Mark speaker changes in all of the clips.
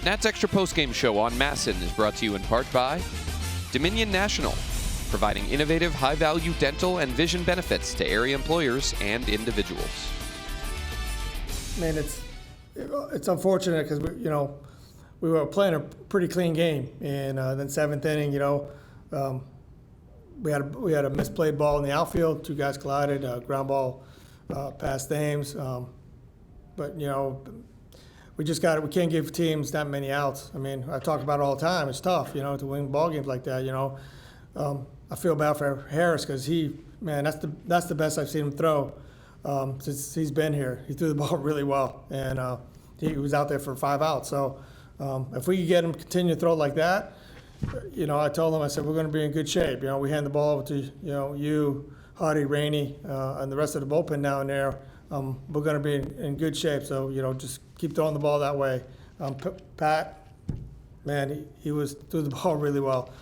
Speaker 1: Nat's Extra postgame show on Masson is brought to you in part by Dominion National, providing innovative, high-value dental and vision benefits to area employers and individuals.
Speaker 2: Man, it's unfortunate because we were playing a pretty clean game, and then seventh inning, we had a misplayed ball in the outfield. Two guys collided, ground ball past Ames, but we can't give teams that many outs. I mean, I talk about it all the time. It's tough, to win ball games like that. I feel bad for Harris because that's the best I've seen him throw since he's been here. He threw the ball really well, and he was out there for 5 outs. So if we could get him to continue to throw like that, I told him, I said, we're going to be in good shape. We hand the ball over to you, Hardy, Rainey, and the rest of the bullpen down there. We're going to be in good shape. So just keep throwing the ball that way. Pat, man, he threw the ball really well.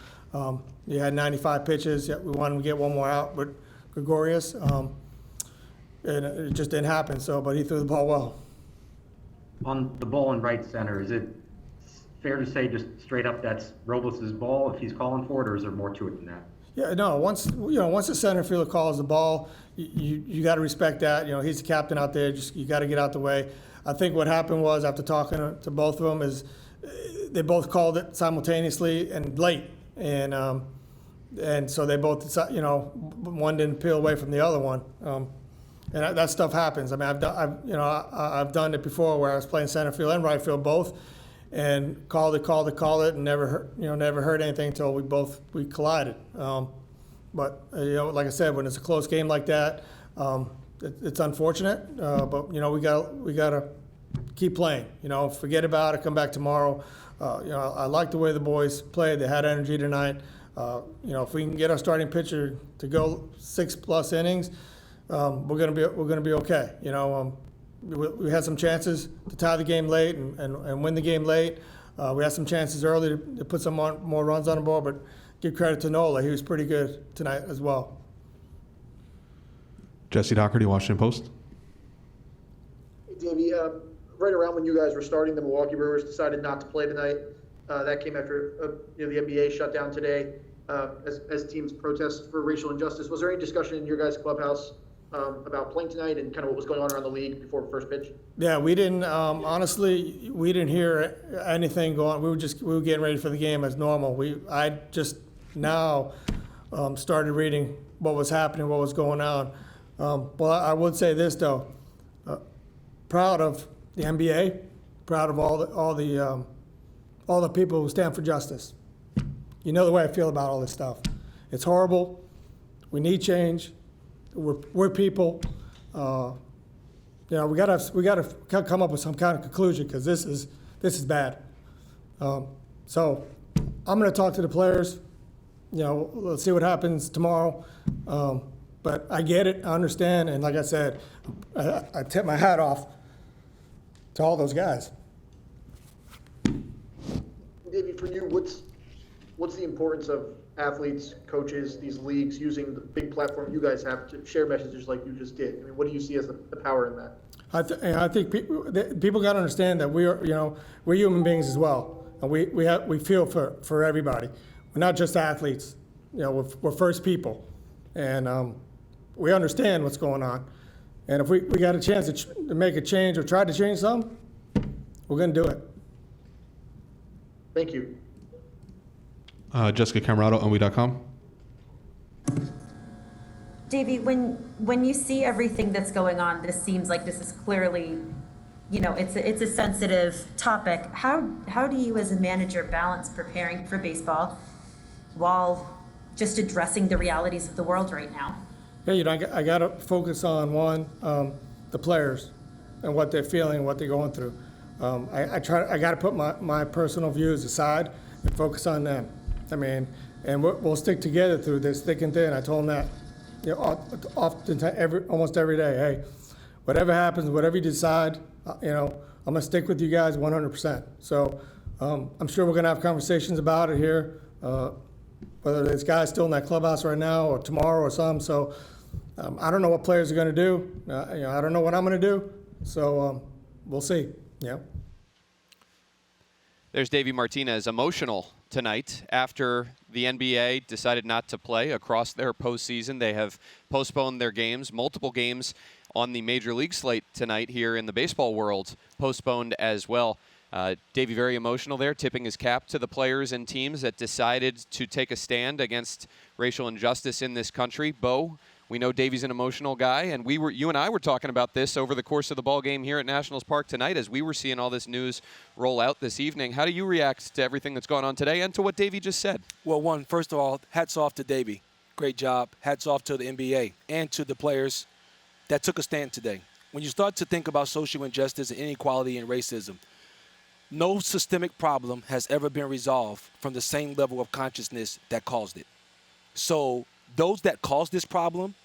Speaker 2: He had 95 pitches. We wanted him to get one more out, but Gregorius, and it just didn't happen. But he threw the ball well.
Speaker 3: On the ball in right center, is it fair to say just straight up that's Robles' ball if he's calling for it, or is there more to it than that? Yeah, no.
Speaker 2: Once the center fielder calls the ball, you got to respect that. He's the captain out there. You got to get out the way. I think what happened was, after talking to both of them, is they both called it simultaneously and late, and so they both, one didn't peel away from the other one, and that stuff happens. I mean, I've done it before where I was playing center field and right field both, and called it, and never heard anything until we collided. But like I said, when it's a close game like that, it's unfortunate. But we gotta keep playing. Forget about it. Come back tomorrow. I like the way the boys played. They had energy tonight. If we can get our starting pitcher to go 6+ innings, we're gonna be okay. We had some chances to tie the game late and win the game late. We had some chances early to put some more runs on the board, but give credit to Nola. He was pretty good tonight as well.
Speaker 4: Jesse Doherty, Washington Post.
Speaker 5: Hey, Davey, right around when you guys were starting, the Milwaukee Brewers decided not to play tonight. That came after the NBA shut down today as teams protest for racial injustice. Was there any discussion in your guys' clubhouse about playing tonight and kind of what was going on around the league before first pitch?
Speaker 2: Yeah, we didn't. Honestly, we didn't hear anything going. We were getting ready for the game as normal. I just now started reading what was happening, what was going on. Well, I would say this though: proud of the NBA, proud of all the people who stand for justice. The way I feel about all this stuff. It's horrible. We need change. We're people. We gotta come up with some kind of conclusion because this is bad. So I'm gonna talk to the players. Let's see what happens tomorrow. But I get it, I understand, and like I said, I tip my hat off to all those guys.
Speaker 5: Davey, for you, what's the importance of athletes, coaches, these leagues using the big platform you guys have to share messages like you just did? I mean, what do you see as the power in that?
Speaker 2: I think people got to understand that we're human beings as well, and we feel for everybody. We're not just athletes. We're first people, and we understand what's going on. And if we got a chance to make a change or try to change something, we're going to do it.
Speaker 5: Thank you.
Speaker 4: Jessica Camarado, ONWE.com.
Speaker 6: Davey, when you see everything that's going on, this seems like this is clearly, it's a sensitive topic. How do you as a manager balance preparing for baseball while just addressing the realities of the world right now?
Speaker 2: Yeah, I got to focus on the players and what they're feeling and what they're going through. I got to put my personal views aside and focus on them. I mean, and we'll stick together through this thick and thin. I told them that, almost every day. Hey, whatever happens, whatever you decide, I'm gonna stick with you guys 100%. So I'm sure we're gonna have conversations about it here, whether there's guys still in that clubhouse right now or tomorrow or some. So I don't know what players are gonna do. I don't know what I'm gonna do. So we'll see. Yeah.
Speaker 1: There's Davey Martinez, emotional tonight after the NBA decided not to play across their postseason. They have postponed their games, multiple games on the Major League slate tonight here in the baseball world, postponed as well. Davey very emotional there, tipping his cap to the players and teams that decided to take a stand against racial injustice in this country. Bo, we know Davey's an emotional guy, and you and I were talking about this over the course of the ball game here at Nationals Park tonight as we were seeing all this news roll out this evening. How do you react to everything that's gone on today and to what Davey just said?
Speaker 7: Well, first of all, hats off to Davey. Great job. Hats off to the NBA and to the players that took a stand today. When you start to think about social injustice and inequality and racism, no systemic problem has ever been resolved from the same level of consciousness that caused it. So those that caused this problem,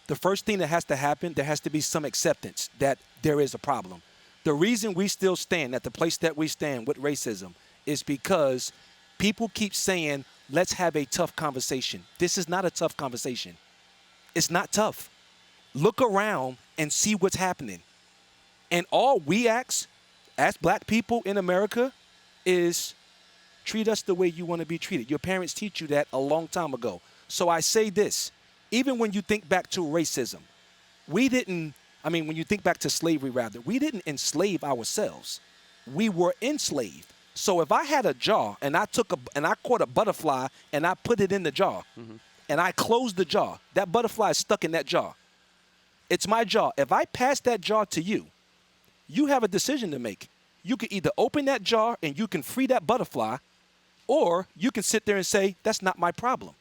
Speaker 7: the first thing that has to happen, there has to be some acceptance that there is a problem. The reason we still stand at the place that we stand with racism is because people keep saying, let's have a tough conversation. This is not a tough conversation. It's not tough. Look around and see what's happening. And all we ask, as black people in America, is treat us the way you want to be treated. Your parents teach you that a long time ago. So I say this, even when you think back to racism, when you think back to slavery rather, we didn't enslave ourselves. We were enslaved. So if I had a jar and I caught a butterfly and I put it in the jar and I closed the jar, that butterfly is stuck in that jar. It's my jar. If I pass that jar to you, you have a decision to make. You can either open that jar and you can free that butterfly, or you can sit there and say, that's not my problem.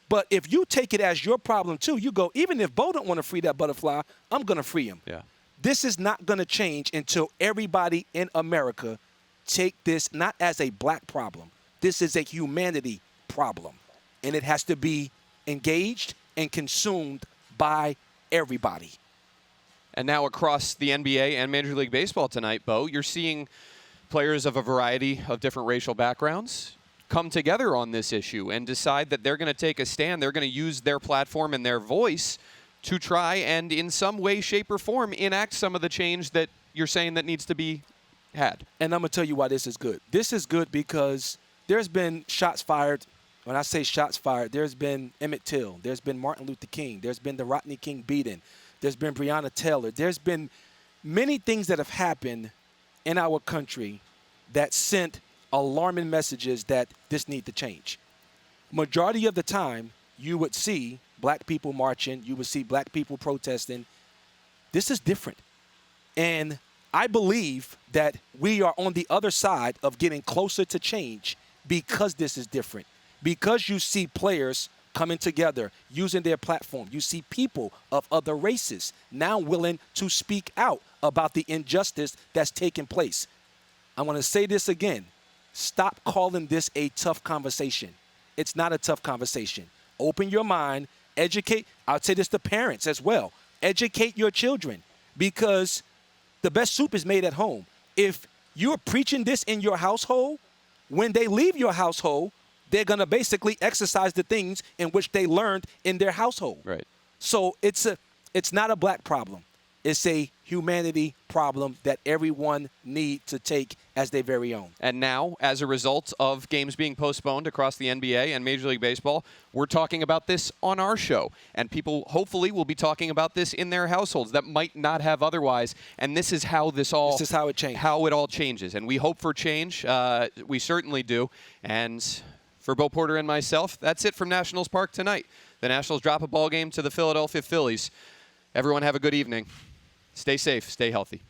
Speaker 7: But if you take it as your problem too, you go, even if Bo don't want to free that butterfly, I'm going to free him.
Speaker 1: Yeah.
Speaker 7: This is not going to change until everybody in America take this not as a black problem. This is a humanity problem. And it has to be engaged and consumed by everybody.
Speaker 1: And now across the NBA and Major League Baseball tonight, Bo, you're seeing players of a variety of different racial backgrounds come together on this issue and decide that they're going to take a stand. They're going to use their platform and their voice to try and in some way, shape, or form enact some of the change that you're saying that needs to be had.
Speaker 7: And I'm going to tell you why this is good. This is good because there's been shots fired. When I say shots fired, there's been Emmett Till. There's been Martin Luther King. There's been the Rodney King beating. There's been Breonna Taylor. There's been many things that have happened in our country that sent alarming messages that this need to change. Majority of the time, you would see black people marching. You would see black people protesting. This is different. And I believe that we are on the other side of getting closer to change because this is different. Because you see players coming together, using their platform. You see people of other races now willing to speak out about the injustice that's taking place. I want to say this again. Stop calling this a tough conversation. It's not a tough conversation. Open your mind, educate. I'll say this to parents as well. Educate your children because the best soup is made at home. If you're preaching this in your household, when they leave your household, they're going to basically exercise the things in which they learned in their household.
Speaker 1: Right.
Speaker 7: So it's not a black problem. It's a humanity problem that everyone needs to take as their very own.
Speaker 1: And now, as a result of games being postponed across the NBA and Major League Baseball, we're talking about this on our show. And people hopefully will be talking about this in their households that might not have otherwise. And this is how this is
Speaker 7: how it changes.
Speaker 1: How it all changes. And we hope for change. We certainly do. And for Bo Porter and myself, that's it from Nationals Park tonight. The Nationals drop a ball game to the Philadelphia Phillies. Everyone have a good evening. Stay safe. Stay healthy.